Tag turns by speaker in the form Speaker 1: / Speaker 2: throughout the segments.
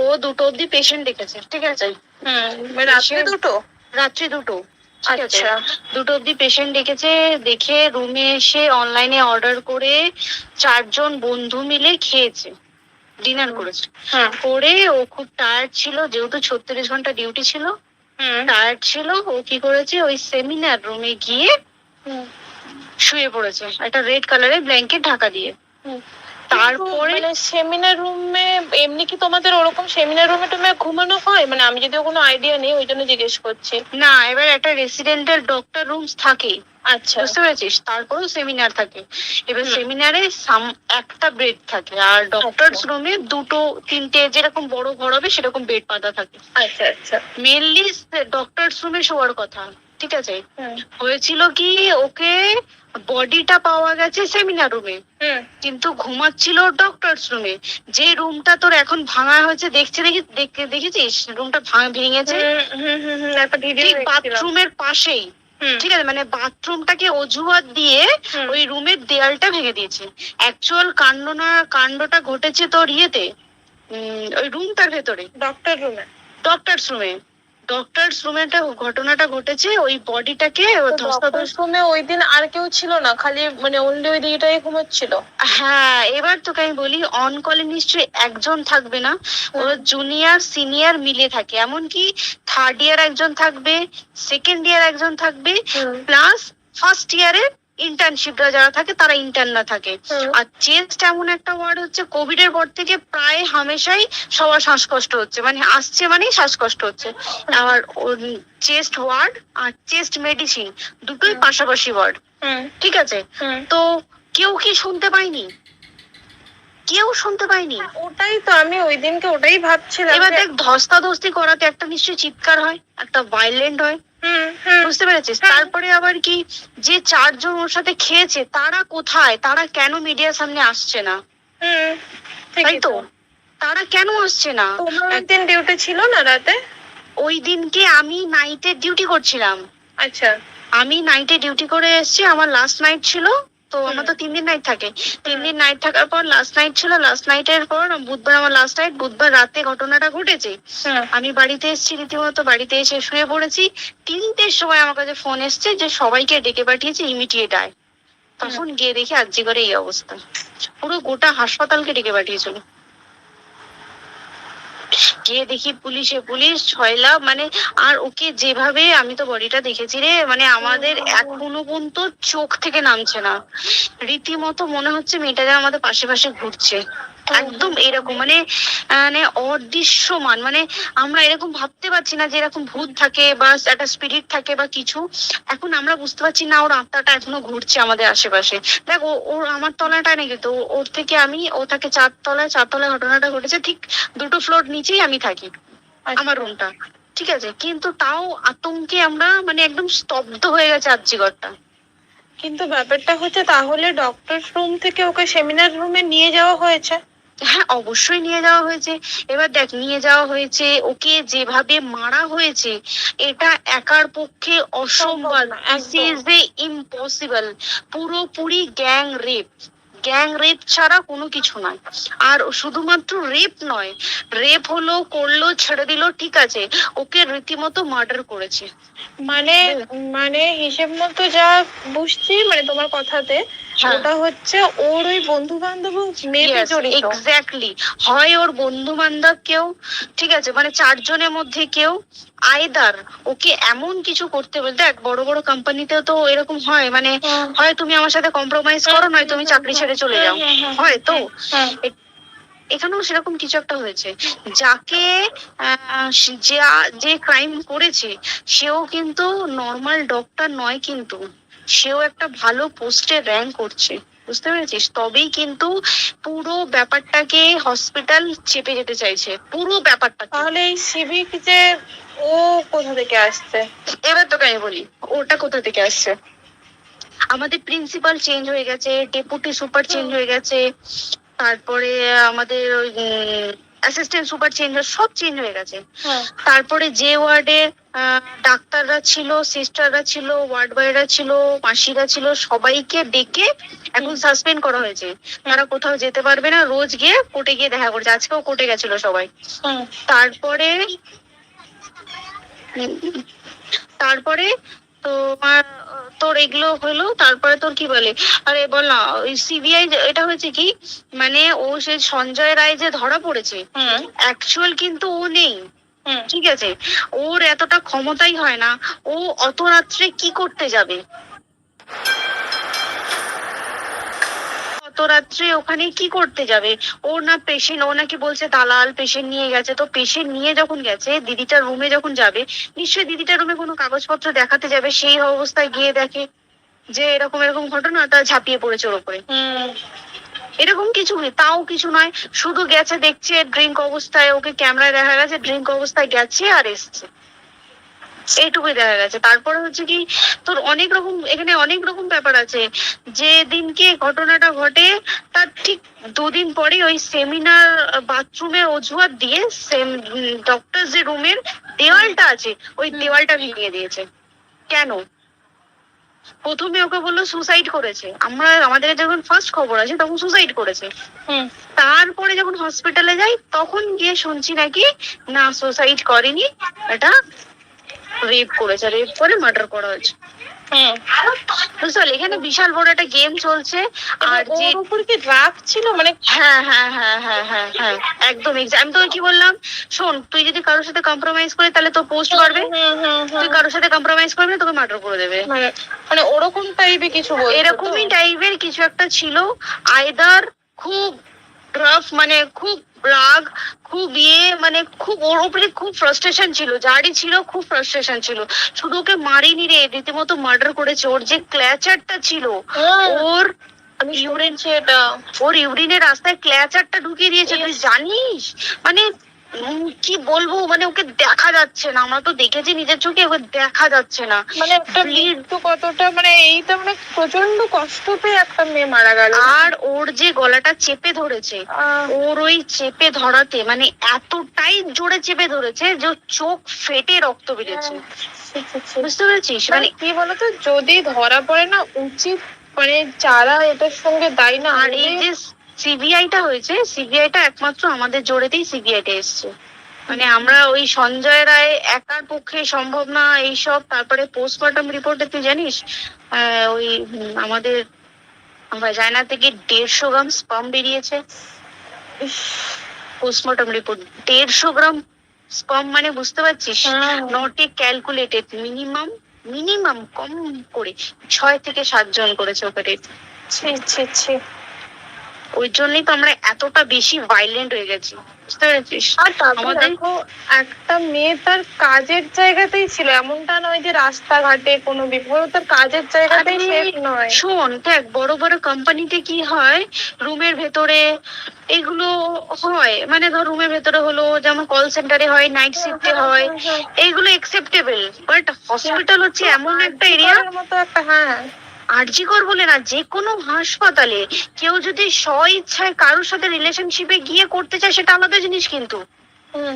Speaker 1: ও 2টো অব্দি পেশেন্ট দেখেছে, ঠিক আছে।
Speaker 2: রাত্রে 2টো?
Speaker 1: রাত্রি 2টো, ঠিক আছে।
Speaker 2: আচ্ছা।
Speaker 1: 2টো অব্দি পেশেন্ট দেখেছে, দেখে রুমে এসে অনলাইনে অর্ডার করে 4জন বন্ধু মিলে খেয়েছে, ডিনার করেছে। করে ও খুব টায়ার্ড ছিল, যেহেতু 36 ঘন্টা ডিউটি ছিল, টায়ার্ড ছিল। ও কি করেছে, ওই সেমিনার রুমে গিয়ে শুয়ে পড়েছে একটা রেড কালারের ব্ল্যাঙ্কেট ঢাকা দিয়ে। তারপরে
Speaker 2: সেমিনার রুমে এমনি কি তোমাদের ওরকম সেমিনার রুমে টুমে ঘুমানো হয়? মানে আমি যদিও কোনো আইডিয়া নেই, ওই জন্য জিজ্ঞেস করছি।
Speaker 1: না, এবার একটা রেসিডেন্টাল ডক্টর রুমস থাকে,
Speaker 2: আচ্ছা,
Speaker 1: বুঝতে পেরেছিস, তারপরেও সেমিনার থাকে। এবার সেমিনারে একটা বেড থাকে, আর ডক্টরস রুমে 2-3টে যেরকম বড় ঘর হবে সেরকম বেড পাতা থাকে।
Speaker 2: আচ্ছা আচ্ছা।
Speaker 1: মেনলি ডক্টরস রুমে শোয়ার কথা, ঠিক আছে। হয়েছিল কি, ওকে বডিটা পাওয়া গেছে সেমিনার রুমে, কিন্তু ঘুমাচ্ছিল ডক্টরস রুমে। যে রুমটা তোর এখন ভাঙা হয়েছে, দেখেছিস রুমটা ভেঙেছে, ঠিক বাথরুমের পাশেই, ঠিক আছে। মানে বাথরুমটাকে অজুহাত দিয়ে ওই রুমের দেয়ালটা ভেঙে দিয়েছে। অ্যাকচুয়াল কাণ্ডটা ঘটেছে তোর ইয়েতে, ওই রুমটার ভেতরে, ডক্টরস রুমে ঘটনাটা ঘটেছে। ওই বডিটাকে
Speaker 2: রুমে ওই দিন আর কেউ ছিল না, খালি মানে অনলি ওই দিকটাই ঘুমোচ্ছিল?
Speaker 1: হ্যাঁ, এবার তোকে আমি বলি, অন কলে নিশ্চয়ই একজন থাকবে না, ওরা জুনিয়র সিনিয়র মিলে থাকে। এমনকি থার্ড ইয়ার একজন থাকবে, সেকেন্ড ইয়ার একজন থাকবে, প্লাস ফার্স্ট ইয়ারের ইন্টার্নশিপরা যারা থাকে তারা ইন্টার্ন থাকে। আর চেস্ট এমন একটা ওয়ার্ড হচ্ছে, কোভিড এর পর থেকে প্রায় হামেশাই সবার শ্বাসকষ্ট হচ্ছে, মানে আসছে মানেই শ্বাসকষ্ট হচ্ছে। আর চেস্ট ওয়ার্ড আর চেস্ট মেডিসিন দুটোই পাশাপাশি ওয়ার্ড, ঠিক আছে। তো কেউ কি শুনতে পাইনি? কেউ শুনতে পাইনি।
Speaker 2: ওটাই তো আমি ওই দিনকে ওটাই ভাবছিলাম।
Speaker 1: এবার দেখ, ধস্তাধস্তি করাতে একটা নিশ্চয়ই চিৎকার হয়, একটা ভাইলেন্ট হয়, বুঝতে পেরেছিস। তারপরে আবার কি, যে 4জন ওর সাথে খেয়েছে তারা কোথায়, তারা কেন মিডিয়ার সামনে আসছে না? তাই তো, তারা কেন আসছে না?
Speaker 2: তোমার ওই দিন ডিউটি ছিল না রাতে?
Speaker 1: ওই দিনকে আমি নাইটে ডিউটি করছিলাম।
Speaker 2: আচ্ছা।
Speaker 1: আমি নাইটে ডিউটি করে এসেছি, আমার লাস্ট নাইট ছিল। তো আমার তো 3 দিন নাইট থাকে, 3 দিন নাইট থাকার পর লাস্ট নাইট ছিল। লাস্ট নাইটের পর বুধবার আমার লাস্ট নাইট, বুধবার রাতে ঘটনাটা ঘটেছে। আমি বাড়িতে এসেছি, রীতিমতো বাড়িতে এসে শুয়ে পড়েছি। 3টের সময় আমার কাছে ফোন এসছে যে সবাইকে ডেকে পাঠিয়েছে, ইমিডিয়েট আয়। তখন গিয়ে দেখি আরজি করে এই অবস্থা, পুরো গোটা হাসপাতালকে ডেকে পাঠিয়েছিল। গিয়ে দেখি পুলিশ ছয়লা, মানে আর ওকে যেভাবে, আমি তো বডিটা দেখেছি রে, মানে আমাদের এখনো পর্যন্ত চোখ থেকে নামছে না। রীতিমতো মনে হচ্ছে মেয়েটা যেন আমাদের পাশে ঘুরছে, একদম এরকম, মানে মানে অদৃশ্যমান। মানে আমরা এরকম ভাবতে পারছি না যে এরকম ভূত থাকে বা একটা স্পিরিট থাকে বা কিছু। এখন আমরা বুঝতে পারছি না, ওর আত্মাটা এখনো ঘুরছে আমাদের আশেপাশে। দেখ, ওর আমার তলাটায় নাকি, তো ওর থেকে ও থাকে 4তলায় ঘটনাটা ঘটেছে, ঠিক 2টো ফ্লোর নিচেই আমি থাকি, আমার রুমটা, ঠিক আছে। কিন্তু তাও আতঙ্কে আমরা মানে একদম স্তব্ধ হয়ে গেছে আরজিগরটা।
Speaker 2: কিন্তু ব্যাপারটা হচ্ছে, তাহলে ডক্টর রুম থেকে ওকে সেমিনার রুমে নিয়ে যাওয়া হয়েছে?
Speaker 1: হ্যাঁ, অবশ্যই নিয়ে যাওয়া হয়েছে। এবার দেখ, নিয়ে যাওয়া হয়েছে, ওকে যেভাবে মারা হয়েছে এটা একার পক্ষে অসম্ভব, ইম্পসিবল। পুরোপুরি গ্যাং রেপ ছাড়া কোনো কিছু নয়। আর শুধুমাত্র রেপ নয়, রেপ হলো, করলো, ছেড়ে দিল, ঠিক আছে, ওকে রীতিমতো মার্ডার করেছে।
Speaker 2: মানে হিসেব মতো যা বুঝছি, মানে তোমার কথাতে, ওটা হচ্ছে ওর ওই বন্ধু বান্ধব মেয়েটা জড়িত।
Speaker 1: এক্স্যাক্টলি, হয় ওর বন্ধু বান্ধব কেউ, ঠিক আছে, মানে 4জনের মধ্যে কেউ, আইদার ওকে এমন কিছু করতে বলতে। দেখ, বড় বড় কোম্পানিতেও তো এরকম হয়, মানে হয় তুমি আমার সাথে কম্প্রোমাইজ করো, নয় তুমি চাকরি ছেড়ে চলে যাও, হয় তো। এখানেও সেরকম কিছু একটা হয়েছে। যাকে যে ক্রাইম করেছে সেও কিন্তু নর্মাল ডক্টর নয়, কিন্তু সেও একটা ভালো পোস্টে র্যাঙ্ক করছে, বুঝতে পেরেছিস। তবেই কিন্তু পুরো ব্যাপারটাকে হসপিটাল চেপে যেতে চাইছে, পুরো ব্যাপারটা।
Speaker 2: তাহলে এই সিভিক যে ও কোথা থেকে আসছে?
Speaker 1: এবার তোকে আমি বলি ওটা কোথা থেকে আসছে। আমাদের প্রিন্সিপাল চেঞ্জ হয়ে গেছে, ডেপুটি সুপার চেঞ্জ হয়ে গেছে, তারপরে আমাদের ওই অ্যাসিস্ট্যান্ট সুপার চেঞ্জ, সব চেঞ্জ হয়ে গেছে।
Speaker 2: হ্যাঁ।
Speaker 1: তারপরে যে ওয়ার্ডে ডাক্তাররা ছিল, সিস্টাররা ছিল, ওয়ার্ড বয়রা ছিল, মাসিরা ছিল, সবাইকে ডেকে এখন সাসপেন্ড করা হয়েছে। তারা কোথাও যেতে পারবে না, রোজ গিয়ে কোর্টে গিয়ে দেখা করছে। আজকেও কোর্টে গেছিল সবাই। তারপরে তারপরে তোমার তোর এগুলো হলো। তারপরে তোর কি বলে, আরে বল না, ওই সিবিআই এটা হয়েছে কি, মানে ও সে সঞ্জয় রায় যে ধরা পড়েছে, অ্যাকচুয়াল কিন্তু ও নেই, ঠিক আছে? ওর এতটা ক্ষমতাই হয় না, ও অত রাত্রে কি করতে যাবে, অত রাত্রে ওখানে কি করতে যাবে? ওর না পেশেন্ট, ও নাকি বলছে দালাল পেশেন্ট নিয়ে গেছে। তো পেশেন্ট নিয়ে যখন গেছে, দিদিটার রুমে যখন যাবে, নিশ্চয়ই দিদিটার রুমে কোনো কাগজপত্র দেখাতে যাবে। সেই অবস্থায় গিয়ে দেখে যে এরকম এরকম ঘটনা, তা ঝাঁপিয়ে পড়েছে ওর উপরে। এরকম কিছু তাও কিছু নয়, শুধু গেছে, দেখছে ড্রিঙ্ক অবস্থায়, ওকে ক্যামেরায় দেখা গেছে ড্রিঙ্ক অবস্থায় গেছে আর এসছে, এইটুকুই দেখা গেছে। তারপরে হচ্ছে কি, তোর অনেক রকম, এখানে অনেক রকম ব্যাপার আছে। যে দিনকে ঘটনাটা ঘটে তার ঠিক দুদিন পরে ওই সেমিনার বাথরুমের অজুহাত দিয়ে ডক্টর যে রুমের দেওয়ালটা আছে, ওই দেওয়ালটা ভেঙে দিয়েছে। কেন? প্রথমে ওকে বললো সুসাইড করেছে, আমাদের যখন ফার্স্ট খবর আছে তখন সুসাইড করেছে। তারপরে যখন হসপিটালে যাই তখন গিয়ে শুনছি নাকি না, সুসাইড করেনি, এটা রেপ করেছে, রেপ করে মার্ডার করা হয়েছে। বুঝতে পারলি, এখানে বিশাল বড় একটা গেম চলছে। আর যে
Speaker 2: উপর কি রাগ ছিল, মানে
Speaker 1: হ্যাঁ হ্যাঁ হ্যাঁ হ্যাঁ হ্যাঁ হ্যাঁ একদম। আমি তোকে কি বললাম, শোন, তুই যদি কারোর সাথে কম্প্রোমাইজ করিস তাহলে তো পোস্ট করবে, তুই কারোর সাথে কম্প্রোমাইজ করবি না, তোকে মার্ডার করে দেবে।
Speaker 2: মানে ওরকম টাইপের কিছু,
Speaker 1: এরকমই টাইপের কিছু একটা ছিল। আইদার খুব রাফ, মানে খুব রাগ, খুব মানে খুব ওর উপরে খুব ফ্রাস্ট্রেশন ছিল, যারই ছিল খুব ফ্রাস্ট্রেশন ছিল। শুধু ওকে মারিনি রে, রীতিমতো মার্ডার করেছে। ওর যে ক্ল্যাচারটা ছিল, ওর ইউরিন, সেটা ওর ইউরিনের রাস্তায় ক্ল্যাচারটা ঢুকিয়ে দিয়েছে, তুই জানিস? মানে কি বলবো, মানে ওকে দেখা যাচ্ছে না, আমরা তো দেখেছি নিজের চোখে, ওকে দেখা যাচ্ছে না।
Speaker 2: মানে একটা মৃত্যু কতটা, মানে এইটা মানে প্রচন্ড কষ্ট পেয়ে একটা মেয়ে মারা গেল।
Speaker 1: আর ওর যে গলাটা চেপে ধরেছে, ওর ওই চেপে ধরাতে মানে এতটাই জোরে চেপে ধরেছে যে চোখ ফেটে রক্ত বেরিয়েছে। বুঝতে পেরেছিস? মানে
Speaker 2: কি বলতো, যদি ধরা পড়ে না, উচিত মানে যারা এটার সঙ্গে দায়ী না।
Speaker 1: আর এই যে সিবিআইটা হয়েছে, সিবিআইটা একমাত্র আমাদের জোরেতেই সিবিআইটা এসছে। মানে আমরা ওই সঞ্জয় রায় একার পক্ষে সম্ভব না এইসব। তারপরে পোস্টমর্টম রিপোর্টে তুই জানিস ওই আমাদের ভাজাইনা থেকে 150 গ্রাম স্পাম বেরিয়েছে। পোস্টমর্টম রিপোর্ট 150 গ্রাম স্পাম, মানে বুঝতে পারছিস? নট এ ক্যালকুলেটেড, মিনিমাম কম করে 6 থেকে 7 জন করেছে ওকে। ওই জন্যই তো আমরা এতটা বেশি ভাইলেন্ট হয়ে গেছি, বুঝতে পেরেছিস?
Speaker 2: আর আমাদের একটা মেয়ে তার কাজের জায়গাতেই ছিল, এমনটা নয় যে রাস্তাঘাটে কোনো বিপদ, তার কাজের জায়গাতেই সেফ নয়।
Speaker 1: শোন, দেখ বড় বড় কোম্পানিতে কি হয়, রুমের ভেতরে এগুলো হয়, মানে ধর রুমের ভেতরে হলো, যেমন কল সেন্টারে হয়, নাইট শিফটে হয়, এইগুলো একসেপ্টেবল। বাট হসপিটাল হচ্ছে এমন একটা এরিয়া,
Speaker 2: মতো একটা, হ্যাঁ
Speaker 1: আরজিকর বলে না, যে কোনো হাসপাতালে কেউ যদি স্ব ইচ্ছায় কারোর সাথে রিলেশনশিপে গিয়ে করতে চায় সেটা আলাদা জিনিস, কিন্তু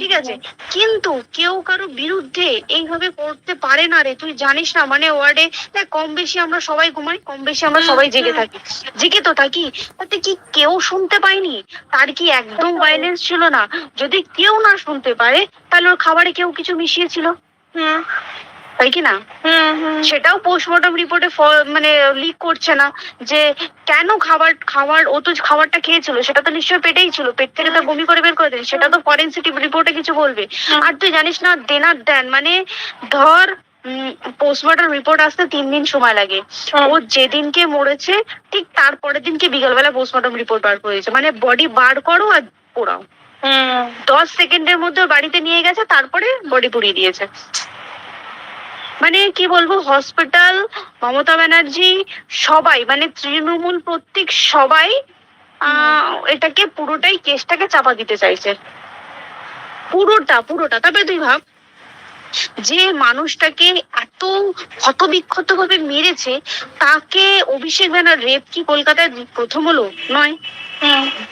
Speaker 1: ঠিক আছে, কিন্তু কেউ কারো বিরুদ্ধে এইভাবে করতে পারে না রে। তুই জানিস না, মানে ওয়ার্ডে দেখ, কম বেশি আমরা সবাই ঘুমাই, কম বেশি আমরা সবাই জেগে থাকি, জেগে তো থাকি, তাতে কি কেউ শুনতে পায়নি? তার কি একদম ভায়োলেন্স ছিল না? যদি কেউ না শুনতে পারে তাহলে ওর খাবারে কেউ কিছু মিশিয়েছিল, তাই কি না? সেটাও পোস্টমর্টম রিপোর্টে মানে লিক করছে না যে কেন খাবার ও তো খাবারটা খেয়েছিল, সেটা তো নিশ্চয়ই পেটেই ছিল, পেট থেকে তো বমি করে বের করে দেয়, সেটা তো ফরেনসিক রিপোর্টে কিছু বলবে। আর তুই জানিস না, দেন মানে ধর পোস্টমর্টম রিপোর্ট আসতে 3 দিন সময় লাগে। ও যেদিনকে মরেছে ঠিক তারপরের দিনকে বিকালবেলা পোস্টমর্টম রিপোর্ট বার করে দিয়েছে, মানে বডি বার করো আর পোড়াও। 10 সেকেন্ডের মধ্যে বাড়িতে নিয়ে গেছে, তারপরে বডি পুড়িয়ে দিয়েছে। মানে কি বলবো, হসপিটাল, মমতা ব্যানার্জি, সবাই, মানে তৃণমূল প্রত্যেক সবাই এটাকে পুরোটাই কেসটাকে চাপা দিতে চাইছে, পুরোটা। তারপরে তুই ভাব, যে মানুষটাকে এত ক্ষতবিক্ষত ভাবে মেরেছে, তাকে অভিষেক ব্যানার রেপ কি কলকাতায় প্রথম হলো? নয়।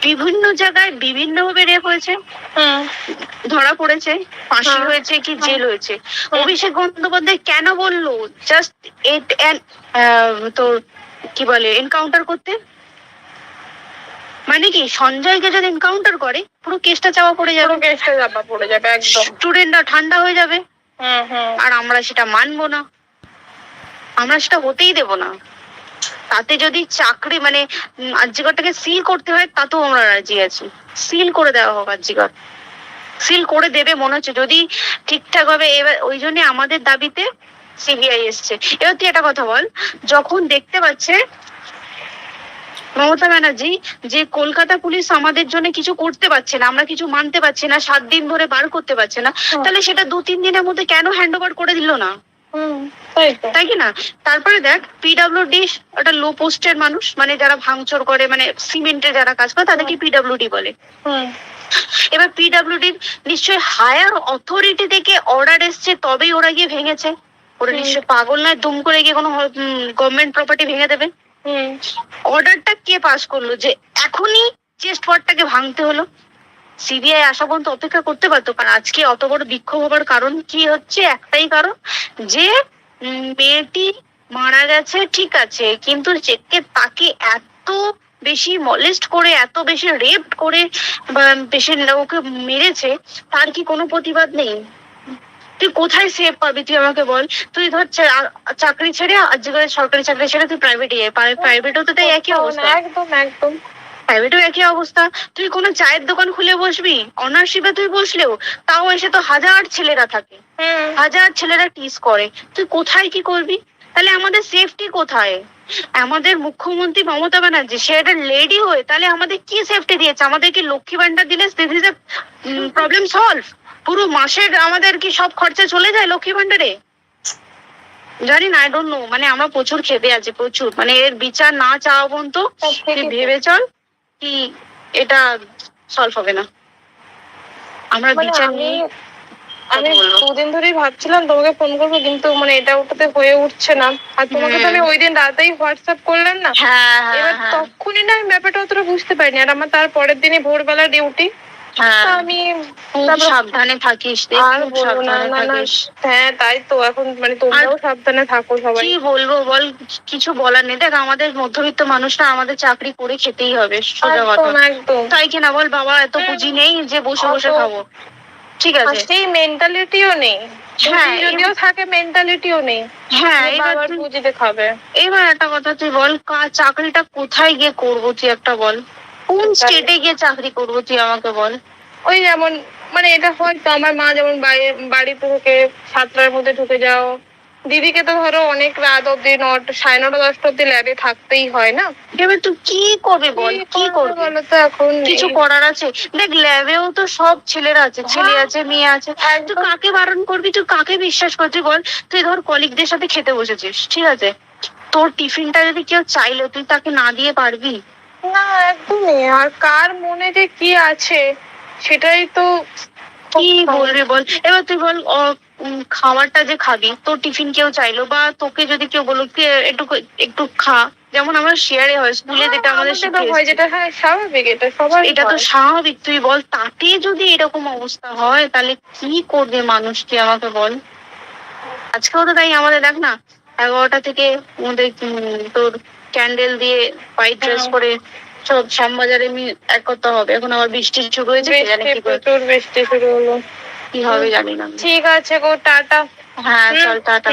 Speaker 1: বিভিন্ন জায়গায় বিভিন্ন ভাবে রেপ হয়েছে, ধরা পড়েছে, ফাঁসি হয়েছে কি জেল হয়েছে। অভিষেক বন্দ্যোপাধ্যায় কেন বললো জাস্ট তোর কি বলে এনকাউন্টার করতে? মানে কি সঞ্জয়কে যদি এনকাউন্টার করে পুরো কেসটা চাপা পড়ে যাবে,
Speaker 2: একদম
Speaker 1: স্টুডেন্টরা ঠান্ডা হয়ে যাবে। আর আমরা সেটা মানবো না, আমরা সেটা হতেই দেব না। তাতে যদি চাকরি মানে আরজিকরটাকে সিল করতে হয় তাতেও আমরা রাজি আছি, সিল করে দেওয়া হোক আরজিকর, সিল করে দেবে মনে হচ্ছে যদি ঠিকঠাক ভাবে। এবার ওই জন্য আমাদের দাবিতে সিবিআই এসছে। এবার তুই একটা কথা বল, যখন দেখতে পাচ্ছে মমতা ব্যানার্জি যে কলকাতা পুলিশ আমাদের জন্য কিছু করতে পারছে না, আমরা কিছু মানতে পারছি না, 7 দিন ধরে বার করতে পারছে না, তাহলে সেটা 2-3 দিনের মধ্যে কেন হ্যান্ড ওভার করে দিল না? তাই কি না? তারপরে দেখ পিডব্লিউডি একটা লো পোস্টের মানুষ, মানে যারা ভাঙচুর করে, মানে সিমেন্টে যারা কাজ করে তাদেরকে পিডব্লিউডি বলে। এবার পিডব্লিউডি নিশ্চয়ই হায়ার অথরিটি থেকে অর্ডার এসছে তবেই ওরা গিয়ে ভেঙেছে। ওরা নিশ্চয় পাগল নয় দুম করে গিয়ে কোনো গভর্নমেন্ট প্রপার্টি ভেঙে দেবে। অর্ডারটা কে পাস করলো যে এখনই চেস্ট ওয়ার্ডটাকে ভাঙতে হলো? সিবিআই আসা পর্যন্ত অপেক্ষা করতে পারতো। কারণ আজকে অত বড় বিক্ষোভ হবার কারণ কি হচ্ছে? একটাই কারণ, যে মেয়েটি মারা গেছে ঠিক আছে, কিন্তু তাকে এত বেশি মলেস্ট করে, এত বেশি রেপ করে বেশি ওকে মেরেছে, তার কি কোনো প্রতিবাদ নেই? তুই কোথায় সেভ পাবি তুই আমাকে বল? তুই ধর চাকরি ছেড়ে আজকে সরকারি চাকরি ছেড়ে তুই প্রাইভেটে যাই, প্রাইভেটও তো তাই একই অবস্থা।
Speaker 2: একদম একদম
Speaker 1: প্রাইভেটেও একই অবস্থা। তুই কোনো চায়ের দোকান খুলে বসবি, অনার্সশিপে তুই বসলেও তাও এসে তো হাজার ছেলেরা থাকে, হাজার ছেলেরা টিস করে, তুই কোথায় কি করবি? তাহলে আমাদের সেফটি কোথায়? আমাদের মুখ্যমন্ত্রী মমতা ব্যানার্জি সে একটা লেডি হয়ে তাহলে আমাদের কি সেফটি দিয়েছে? আমাদের কি লক্ষ্মী ভান্ডার দিলে প্রবলেম সলভ? পুরো মাসের আমাদের কি সব খরচা চলে যায় লক্ষ্মী ভান্ডারে? জানি না, আই ডোন্ট নো। মানে আমরা প্রচুর খেপে আছি, প্রচুর। মানে এর বিচার না চাওয়া পর্যন্ত তুই ভেবে চল কি এটা সলভ হবে না। আমরা বিচার নিয়ে
Speaker 2: আমি 2 দিন ধরেই ভাবছিলাম তোমাকে ফোন করবো, কিন্তু মানে এটা ওটাতে হয়ে উঠছে না। আর তোমাকে তো আমি ওই দিন রাতেই হোয়াটসঅ্যাপ করলাম না, এবার তখনই না আমি ব্যাপারটা অতটা বুঝতে পারিনি। আর আমার তার পরের দিনই ভোরবেলা ডিউটি, আমি
Speaker 1: সাবধানে থাকিস।
Speaker 2: আর বলবো না। হ্যাঁ তাই তো, এখন মানে তোমরাও সাবধানে থাকো সবাই।
Speaker 1: কি বলবো বল, কিছু বলার নেই। দেখ আমাদের মধ্যবিত্ত মানুষরা আমাদের চাকরি করে খেতেই হবে, সোজা কথা।
Speaker 2: একদম
Speaker 1: তাই কিনা বল? বাবা এত পুঁজি নেই যে বসে বসে খাবো, ঠিক আছে?
Speaker 2: সেই মেন্টালিটিও নেই, যদিও থাকে মেন্টালিটিও নেই।
Speaker 1: হ্যাঁ, এবার
Speaker 2: পুঁজিতে খাবে।
Speaker 1: এবার একটা কথা তুই বল, চাকরিটা কোথায় গিয়ে করবো তুই একটা বল? কোন স্টেটে গিয়ে চাকরি করবো তুই আমাকে বল?
Speaker 2: ওই যেমন মানে এটা হয়তো আমার মা যেমন বাড়ি থেকে 7টার মধ্যে ঢুকে যাও, দিদিকে তো ধরো অনেক রাত অব্দি 9:30 10টা অব্দি ল্যাবে থাকতেই হয় না।
Speaker 1: এবার তুই কি করবি বল? কি করবি
Speaker 2: বলো তো? এখন
Speaker 1: কিছু করার আছে? দেখ ল্যাবেও তো সব ছেলেরা আছে, ছেলে আছে মেয়ে আছে, তুই কাকে বারণ করবি? তুই কাকে বিশ্বাস করবি বল? তুই ধর কলিগদের সাথে খেতে বসেছিস, ঠিক আছে, তোর টিফিনটা যদি কেউ চাইলো তুই তাকে না দিয়ে পারবি?
Speaker 2: না, একদমই। আর কার মনে যে কি আছে সেটাই তো
Speaker 1: কি বলবি বল? এবার তুই বল, খাবারটা যে খাবি, তোর টিফিন কেউ চাইলো বা তোকে যদি কেউ বললো একটু একটু খা, যেমন আমরা শেয়ারে হয় স্কুলে, যেটা আমাদের
Speaker 2: হয়, যেটা হ্যাঁ স্বাভাবিক, এটা সবার,
Speaker 1: এটা তো স্বাভাবিক। তুই বল তাতে যদি এরকম অবস্থা হয় তাহলে কি করবে মানুষ, কি আমাকে বল? আজকেও তো তাই আমাদের দেখ না 11টা থেকে আমাদের তোর ক্যান্ডেল দিয়ে হোয়াইট ড্রেস করে সব শ্যামবাজারে এক করতে হবে। এখন আবার বৃষ্টি শুরু হয়েছে,
Speaker 2: প্রচুর বৃষ্টি শুরু হলো,
Speaker 1: কি হবে জানি না।
Speaker 2: ঠিক আছে গো, টাটা।
Speaker 1: হ্যাঁ চল টাটা।